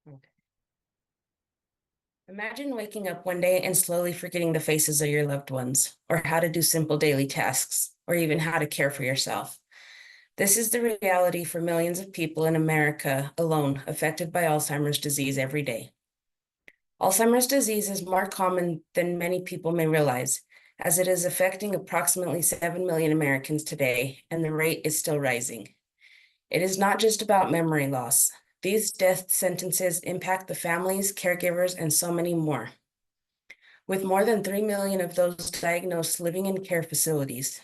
Okay. Imagine waking up one day and slowly forgetting the faces of your loved ones, or how to do simple daily tasks, or even how to care for yourself. This is the reality for millions of people in America alone affected by Alzheimer's disease every day. Alzheimer's disease is more common than many people may realize, as it is affecting approximately 7 million Americans today, and the rate is still rising. It is not just about memory loss. These death sentences impact the families, caregivers, and so many more, with more than 3 million of those diagnosed living in care facilities.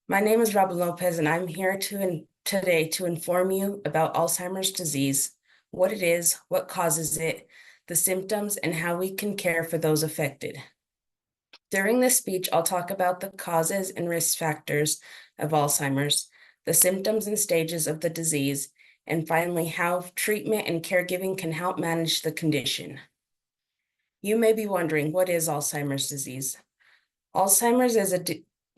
My name is R.Lopez, and I'm here today to inform you about Alzheimer's disease, what it is, what causes it, the symptoms, and how we can care for those affected. During this speech, I'll talk about the causes and risk factors of Alzheimer's, the symptoms and stages of the disease, and finally, how treatment and caregiving can help manage the condition. You may be wondering, what is Alzheimer's disease? Alzheimer's is a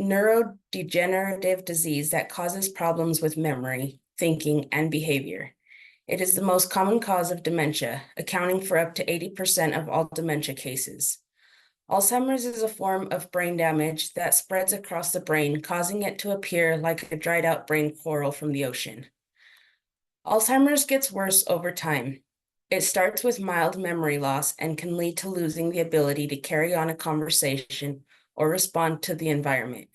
neurodegenerative disease that causes problems with memory, thinking, and behavior. It is the most common cause of dementia, accounting for up to 80% of all dementia cases. Alzheimer's is a form of brain damage that spreads across the brain, causing it to appear like a dried out brain coral from the ocean. Alzheimer's gets worse over time. It starts with mild memory loss and can lead to losing the ability to carry on a conversation or respond to the environment.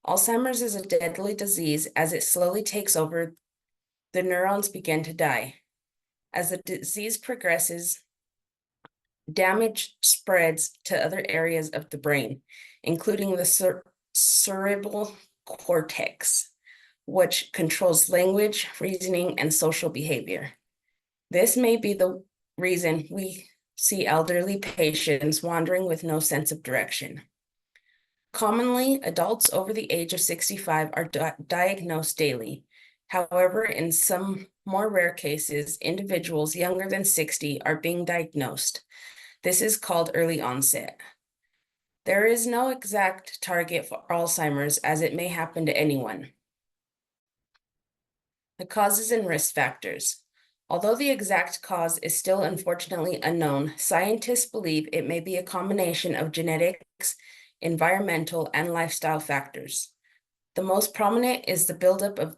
Alzheimer's is a deadly disease as it slowly takes over. The neurons begin to die. As the disease progresses, damage spreads to other areas of the brain, including the cerebral cortex, which controls language, reasoning, and social behavior. This may be the reason we see elderly patients wandering with no sense of direction. Commonly, adults over the age of 65 are diagnosed daily. However, in some more rare cases, individuals younger than 60 are being diagnosed. This is called early onset. There is no exact target for Alzheimer's, as it may happen to anyone. The causes and risk factors. Although the exact cause is still unfortunately unknown, scientists believe it may be a combination of genetics, environmental, and lifestyle factors. The most prominent is the buildup of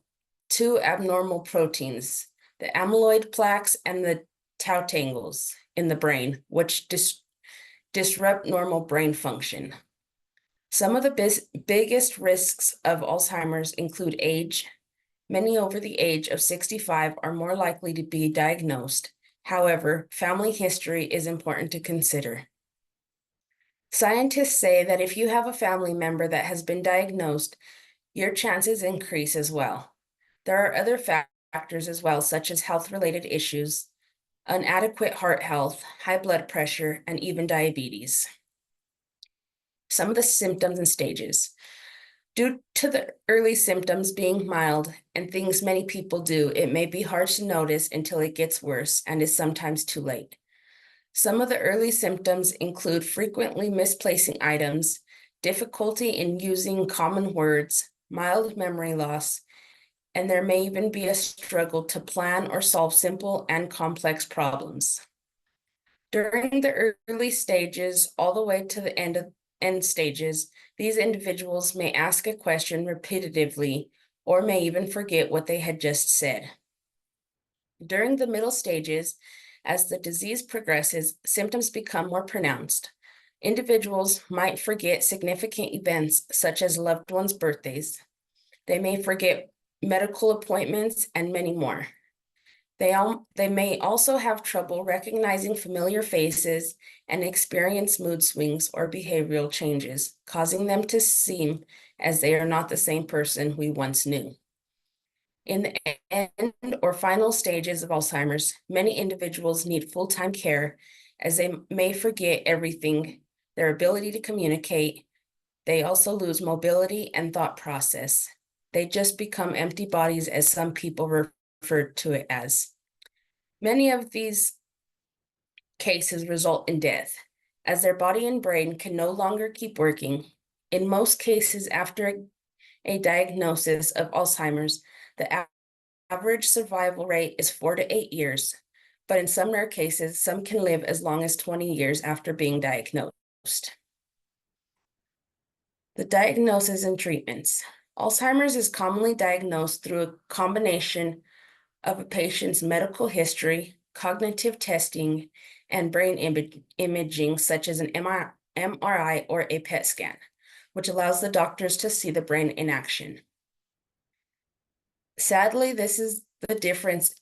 two abnormal proteins, the amyloid plaques and the tau tangles in the brain, which disrupt normal brain function. Some of the biggest risks of Alzheimer's include age. Many over the age of 65 are more likely to be diagnosed. However, family history is important to consider. Scientists say that if you have a family member that has been diagnosed, your chances increase as well. There are other factors as well, such as health-related issues, inadequate heart health, high blood pressure, and even diabetes. Some of the symptoms and stages. Due to the early symptoms being mild and things many people do, it may be hard to notice until it gets worse and is sometimes too late. Some of the early symptoms include frequently misplacing items, difficulty in using common words, mild memory loss, and there may even be a struggle to plan or solve simple and complex problems. During the early stages, all the way to the end stages, these individuals may ask a question repetitively or may even forget what they had just said. During the middle stages, as the disease progresses, symptoms become more pronounced. Individuals might forget significant events such as loved ones' birthdays. They may forget medical appointments and many more. They may also have trouble recognizing familiar faces and experience mood swings or behavioral changes, causing them to seem as they are not the same person we once knew. In the end or final stages of Alzheimer's, many individuals need full-time care as they may forget everything, their ability to communicate. They also lose mobility and thought process. They just become empty bodies, as some people refer to it as. Many of these cases result in death, as their body and brain can no longer keep working. In most cases, after a diagnosis of Alzheimer's, the average survival rate is 4 to 8 years, but in some rare cases, some can live as long as 20 years after being diagnosed. The diagnosis and treatments. Alzheimer's is commonly diagnosed through a combination of a patient's medical history, cognitive testing, and brain imaging, such as an MRI or a PET scan, which allows the doctors to see the brain in action. Sadly, this is the difference.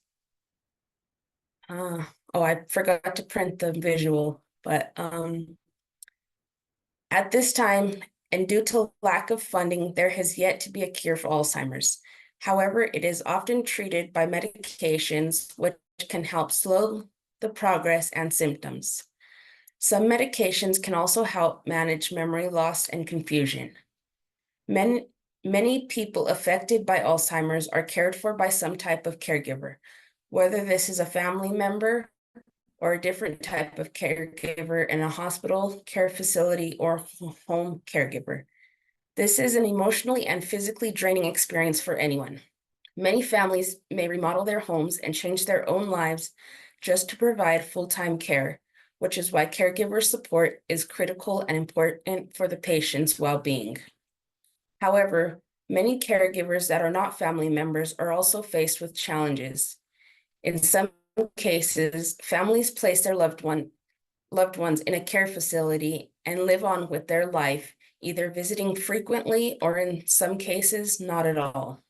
Oh, I forgot to print the visual, but at this time, and due to lack of funding, there has yet to be a cure for Alzheimer's. However, it is often treated by medications, which can help slow the progress and symptoms. Some medications can also help manage memory loss and confusion. Many people affected by Alzheimer's are cared for by some type of caregiver, whether this is a family member or a different type of caregiver in a hospital, care facility, or home caregiver. This is an emotionally and physically draining experience for anyone. Many families may remodel their homes and change their own lives just to provide full-time care, which is why caregiver support is critical and important for the patient's well-being. However, many caregivers that are not family members are also faced with challenges. In some cases, families place their loved ones in a care facility and live on with their life, either visiting frequently or in some cases, not at all.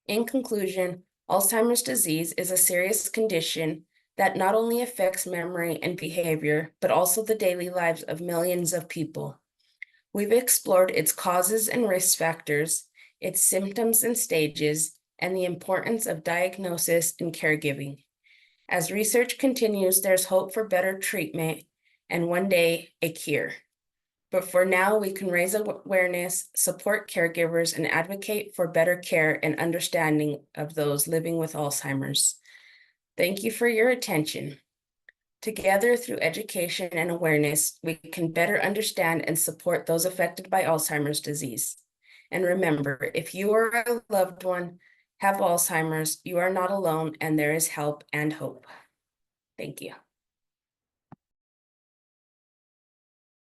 In conclusion, Alzheimer's disease is a serious condition that not only affects memory and behavior, but also the daily lives of millions of people. We've explored its causes and risk factors, its symptoms and stages, and the importance of diagnosis and caregiving. As research continues, there's hope for better treatment and one day a cure. But for now, we can raise awareness, support caregivers, and advocate for better care and understanding of those living with Alzheimer's. Thank you for your attention. Together, through education and awareness, we can better understand and support those affected by Alzheimer's disease. And remember, if you or a loved one have Alzheimer's, you are not alone, and there is help and hope. Thank you.